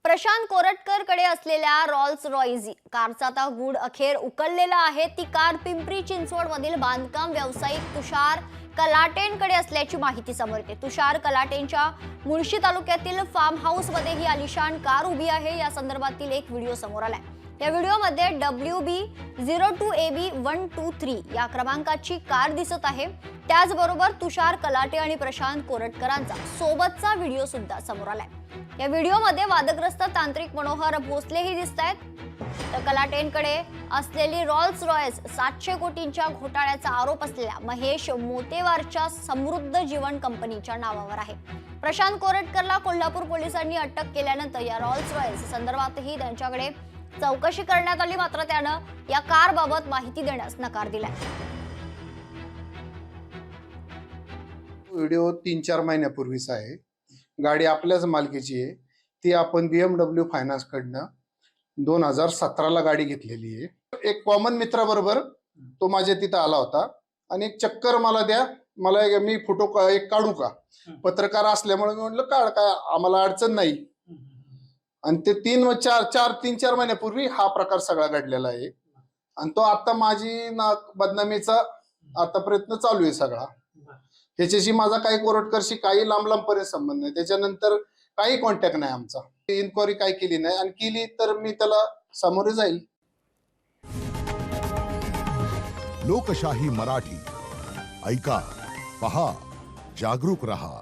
प्रशांत कोरटकर कडे असलेल्या Rolls Royce कारचा आता गूढ अखेर उकललेला आहे। ती कार पिंपरी चिंचवड मधील बांधकाम व्यावसायिक तुषार कलाटेंकडे असल्याची माहिती समोर येते। तुषार कलाटेंच्या मुळशी तालुक्यातील फार्म हाऊस मध्ये ही आलिशान कार उभी आहे। या संदर्भातील एक व्हिडिओ समोर आलाय। या व्हिडिओमध्ये WB02AB123 या क्रमांकाची कार दिसत आहे। त्याचबरोबर तुषार कलाटे आणि प्रशांत कोरटकरांचा सोबतचा व्हिडिओ सुद्धा समोर आलाय। या व्हिडिओमध्ये वादग्रस्त तांत्रिक मनोहर भोसले ही दिसतायत। तर कलाटेंकडे असलेली रॉल्स रॉयस 700 कोटींच्या घोटाळ्याचा आरोप असलेल्या महेश मोतेवारच्या समृद्ध जीवन कंपनीच्या नावावर आहे। प्रशांत कोरटकरला कोल्हापूर पोलिसांनी अटक केल्यानंतर या रॉल्स रॉयस संदर्भातही त्यांच्याकडे चौकशी करण्यात आली, मात्र त्यानं या कारबाबत माहिती देण्यास नकार दिलाय। व्हिडिओ 3-4 महिन्यापूर्वीचा आहे। गाडी आपल्याच मालकीची आहे। ती आपण BMW फायनान्स कडनं 2017 ला गाडी घेतलेली आहे। एक कॉमन मित्राबरोबर तो माझ्या तिथं आला होता आणि एक चक्कर मला द्या, मला मी फोटो एक काढू का, पत्रकार असल्यामुळे मी म्हटलं काढ, काय आम्हाला अडचण नाही। आणि ते 3-4 महिन्यापूर्वी हा प्रकार सगळा घडलेला आहे आणि तो आता माझी बदनामीचा आता प्रयत्न चालू आहे सगळा। त्याच्याशी माझा काही कोरटकरशी काही लांब संबंध नाही। त्याच्यानंतर काही कॉन्टॅक्ट नाही आमचा। इन्क्वायरी काय केली नाही आणि केली तर मी त्याला सामोरे जाईल। लोकशाही मराठी ऐका, पहा, जागरूक रहा।